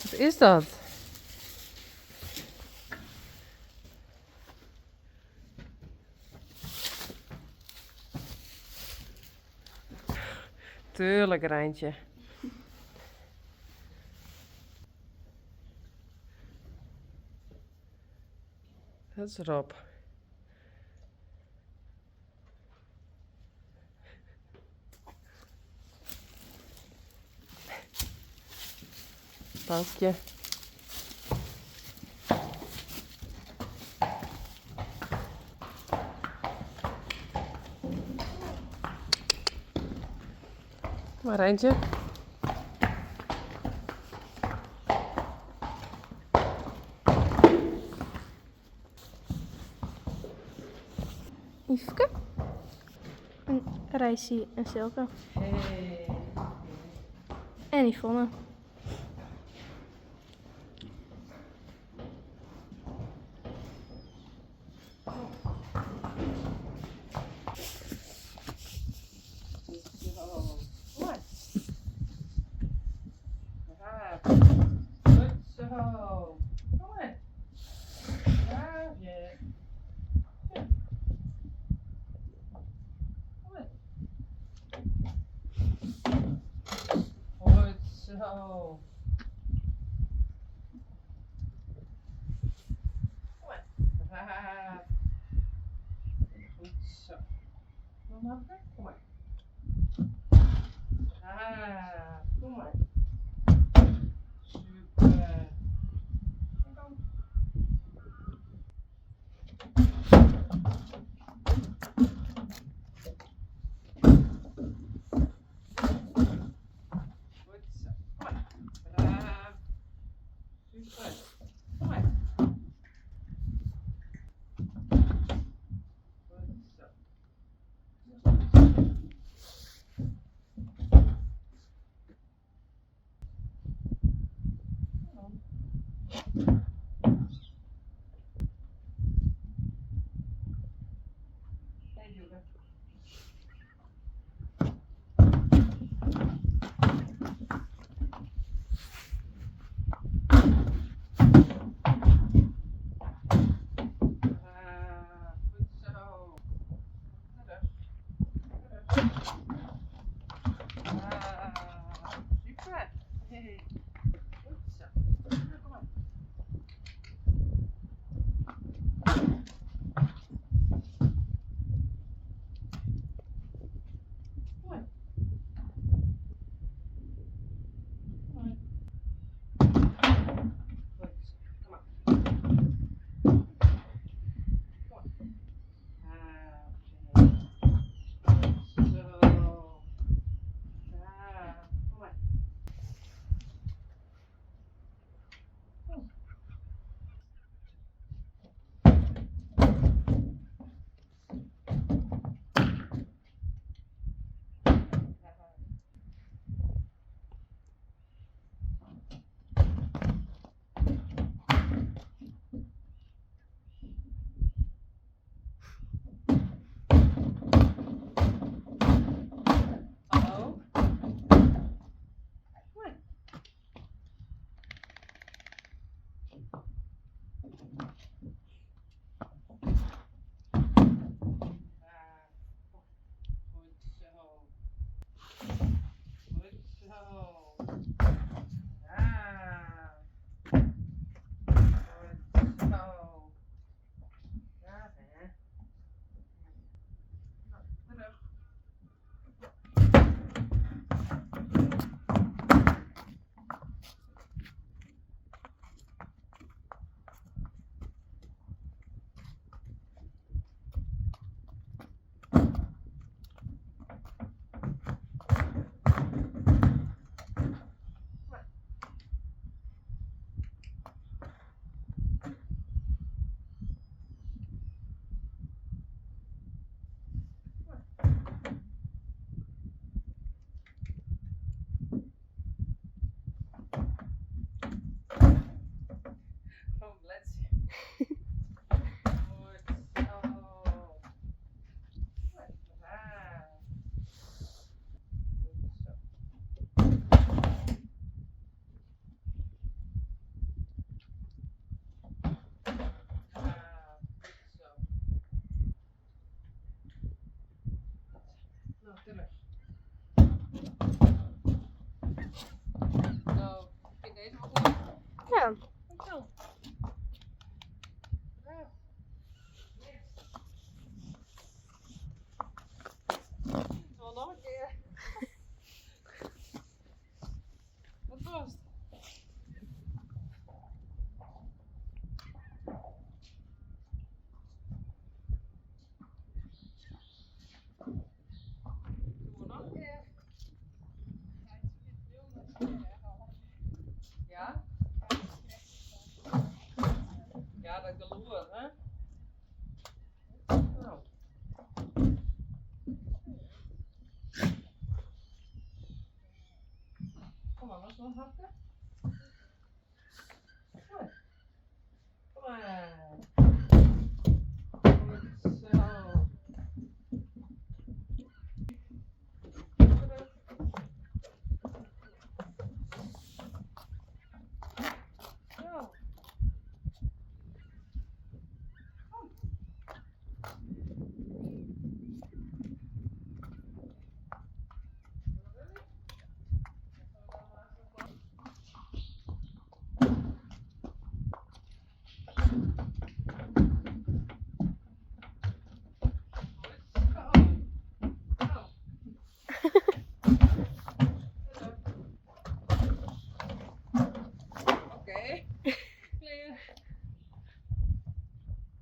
Wat is dat? Tuurlijk, Rijntje. Dat is Rob. Bankje. Kom maar, Rijntje. Yveske. En Rijssie en Silke. Hey. En Yvonne. Goed zo. Kom maar. Braafje. Ja. Kom maar. Goed zo. Kom maar. Braaf. Goed zo. Nog makkelijk? Kom maar. Braaf. Kom maar. Super. Kom. Goed zo. Kom maar. Braaf. Super. Kom maar. Goed zo. Hey, Joeke. Goed zo. Terug. Terug. Super. Hey. Goed zo. Kom maar. Kom maar. Kom maar. Goed zo. Kom maar. Kom maar. Goed zo. Kom maar. Kom. Hallo? Kom maar. Goed zo. Goed zo. Ja. Goed zo. Ja, hè. Nou, terug. Oh, bless you. Goed zo. Goed. Goed zo. zo. Goed zo. Braaf. Yes. Nog een keer. Wat was het? Doen we nog een keer. Ja? Ja, dat geloer, hè? Nou. Kom maar, was nog hakken? Goed. Kom maar. Goed zo. Zo. Oké. Clear.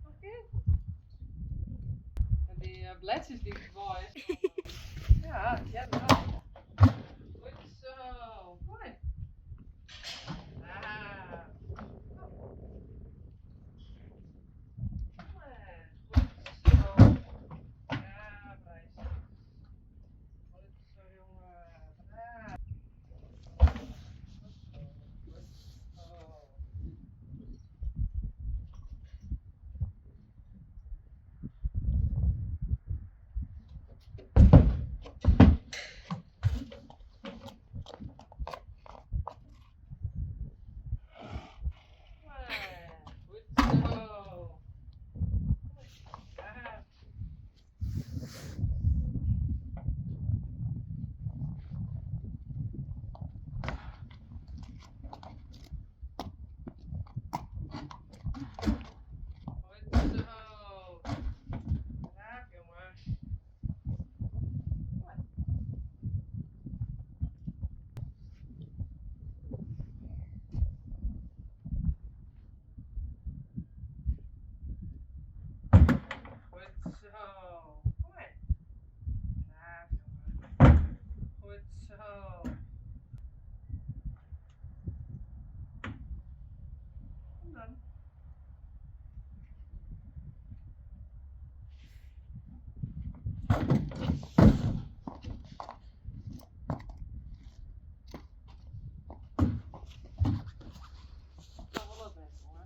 Oké. En die bledjes die gooien. Ja, ja, nou. Goed zo. Mooi. Ah. Kom maar. Goed zo. Ja, meisje. Goed zo, jongen. Braaf. Goed zo. Goed zo. Ja. Goed zo. Braaf, jongen. Goed zo. Mooi. Braaf, jongen. Goed zo. Kom dan. Dat wel het beste, hoor.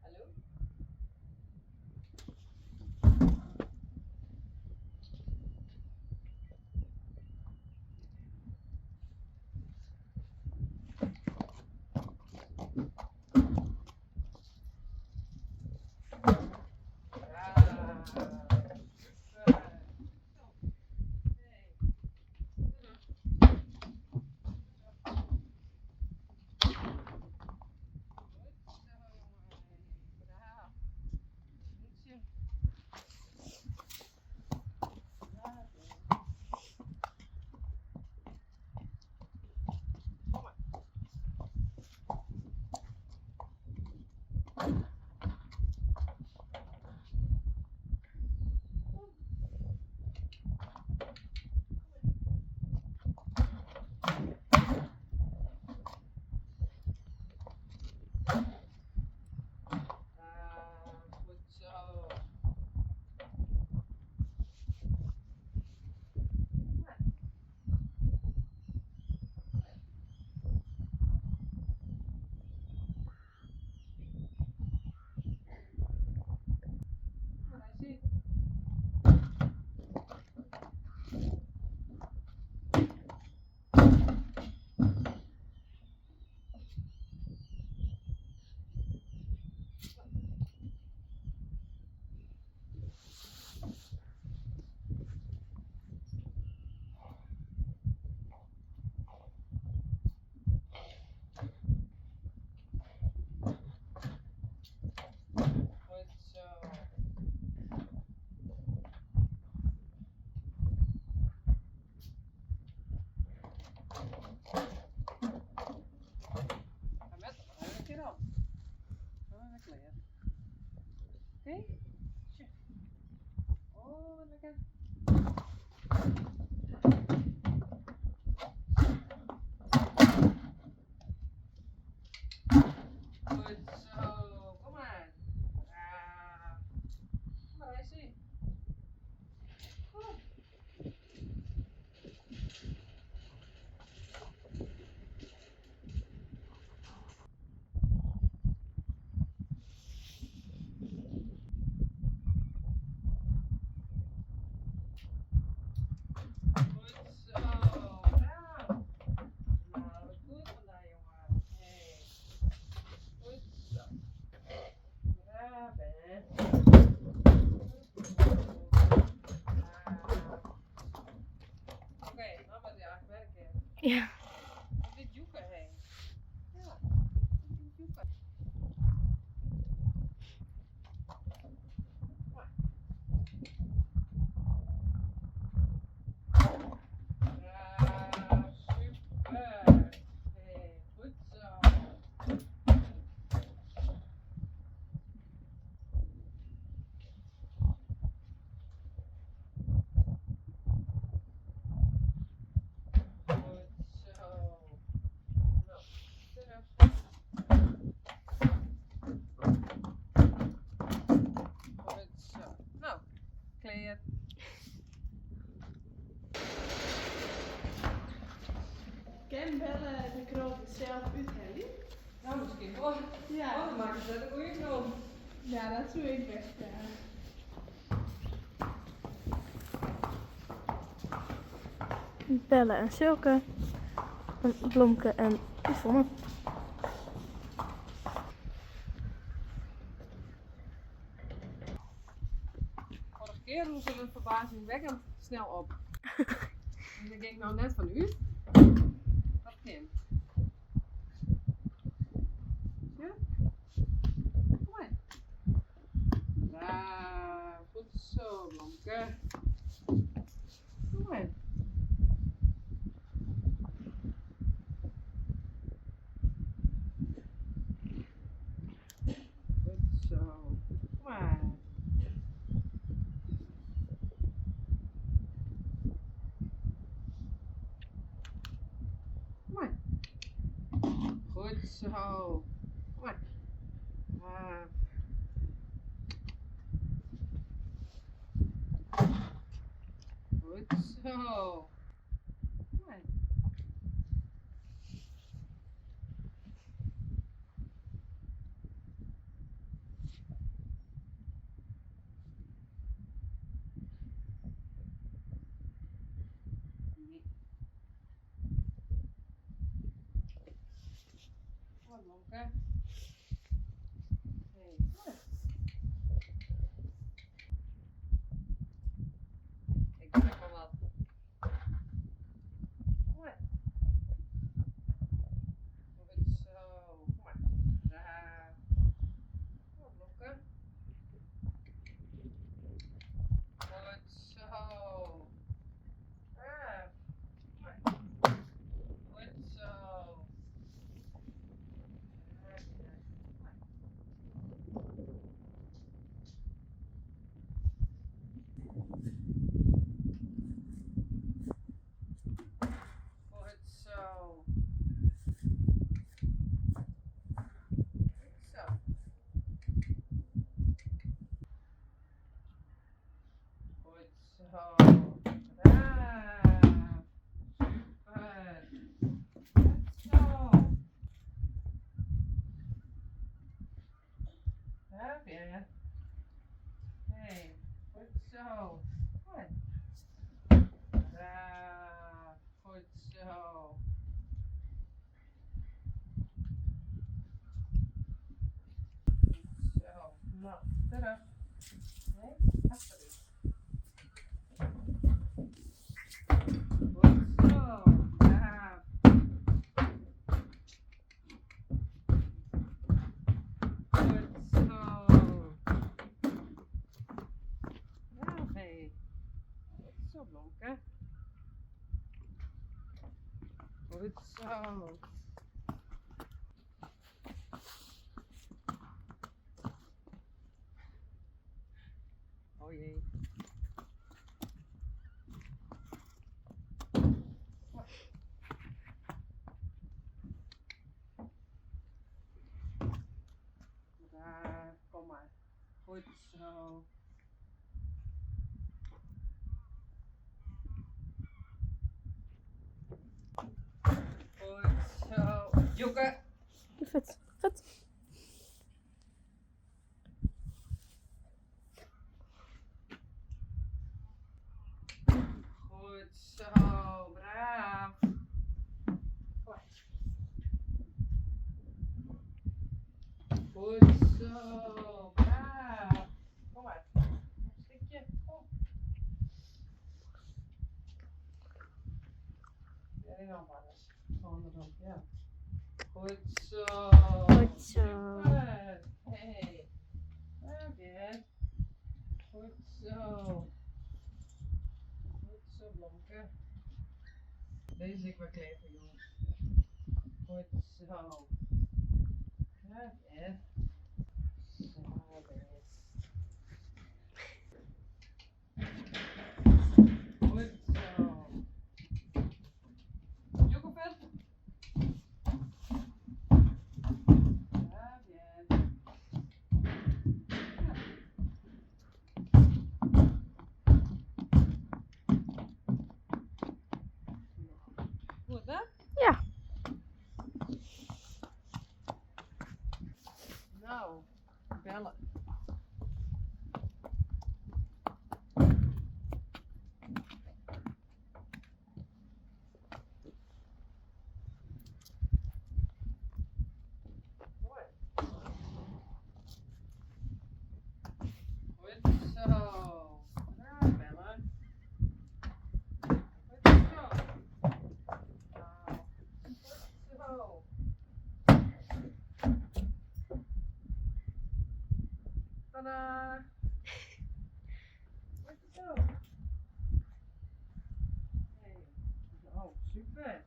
Hallo? Goed zo. Oké. Tja. Oh, lekker. Goed zo. Kom maar. Ja. Kom maar, Rijssie. Goed. Goed zo. Bravo. Nou, wat goed vandaag, jongen. Hey. Goed zo. Bravo. Oké, nou moet je eigenlijk werken. Ja. Op dit joeken heen. Ja, op dit joeken. Ja, super. Hey, goed zo. Goed zo. Nou, terug. Goed zo. Nou, kleed. Ken bellen de knoop zelf uithalen? Nou, misschien wel. Ja. Oh, dan maken ze een goede knop. Ja, dat doe ik best graag. Bellen en Silke. En Blomke en Yvonne. Vorige keer doen ze het verbazingwekkend snel op. En ik denk nou net van u. Dat kind. Ja? Kom maar. Ja, goed zo, Blomke. Kom maar. Goed zo. Kom maar. Kom maar. Goed zo. Kom maar. Ja. Goed zo. Kom maar. Nee. Kom maar, Blomke. Hey, kom maar. Ik doe lekker wat. Kom maar. Goed zo. Kom maar. Daar. Kom maar, Blomke. Goed zo. Ah. Kom maar. Goed zo. Ja, ja. Kom maar. Goed zo. Goed zo. Goed zo. Braaf. Super. Goed zo. Braaf, ja. Hey, goed zo. Goed. Braaf. Goed zo. Goed zo. Nou, terug. Nee, achterin. Goed zo. Braaf. Goed zo. Braaf, hey. Goed zo, Blomke. Goed zo. Goed zo. Goed zo. Joeke. Goed. Goed. Goed zo. Braaf. Goed zo. Braaf. Kom maar. Een stukje. Kom. Ja, dan alles. Gewoon erop, ja. Goed zo. Goed zo. Super. Hey. Oké. Goed zo. Goed zo, Blomke. Deze ik maar kleven, jongens. Goed zo. Ja, ja. Zo, best. Goed zo. Joekopet. Ja, ja. Goed, hè? Ja. Nou, bellen. Mooi. Goed zo. Ja, bellen. Goed zo. Nou, goed zo. Tadaa. Goed zo. Hey. Oh, super.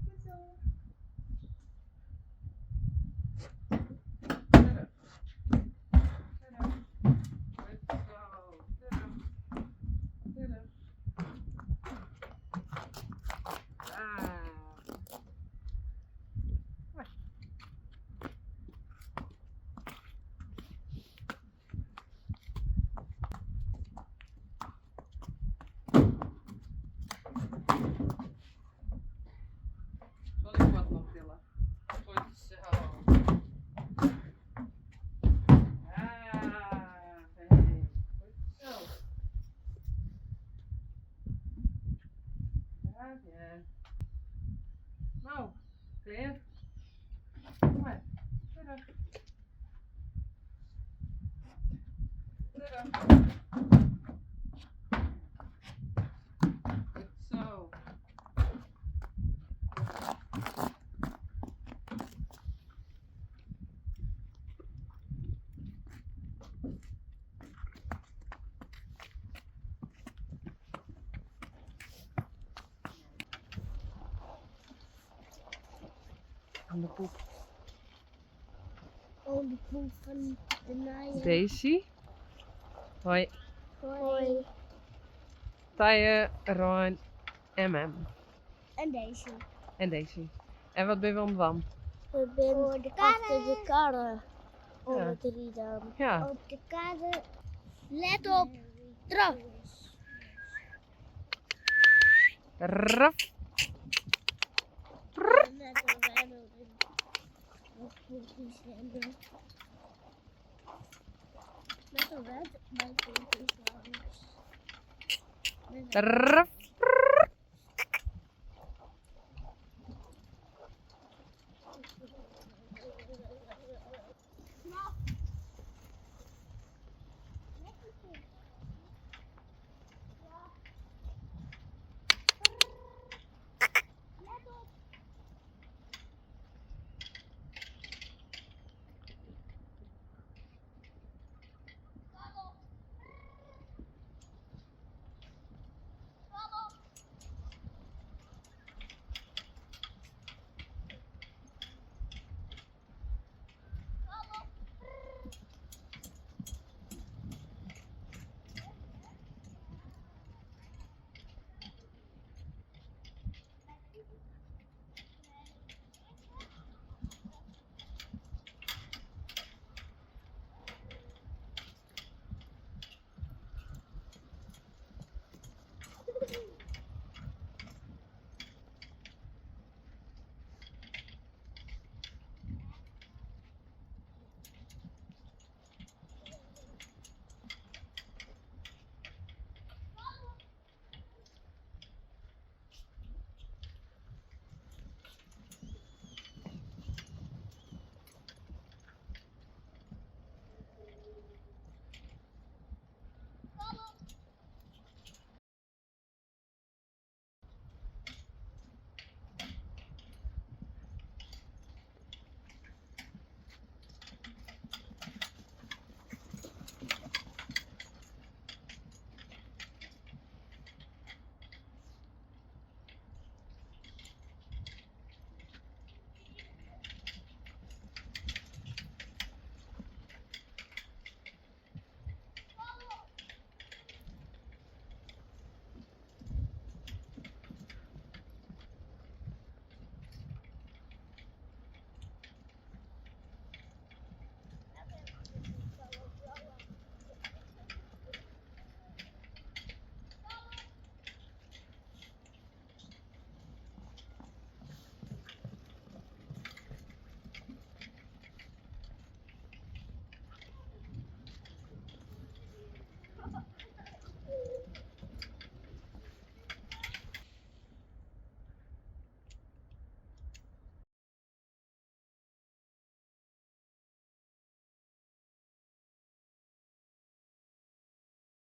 Goed zo. Verder. Verder. Goed zo. Verder. Verder. Ah. Mooi. Zal ik wat nog tillen? Goed zo. Ah, hey. Goed zo. Ja, ja. Nou, weer. Kom maar. Verder. Verder. Goed zo. Aan de poep. Oh, de poep van de naaien. Daisy. Hoi. Hoi. Tije, Roan en Mem. En deze. En Daisy. En wat ben je aan het doen? We zijn achter de karren. Om Ja. het rieden. Ja. Op de kade. Let op. Draf. Raf. Net op rennen. Met een wet. Raf.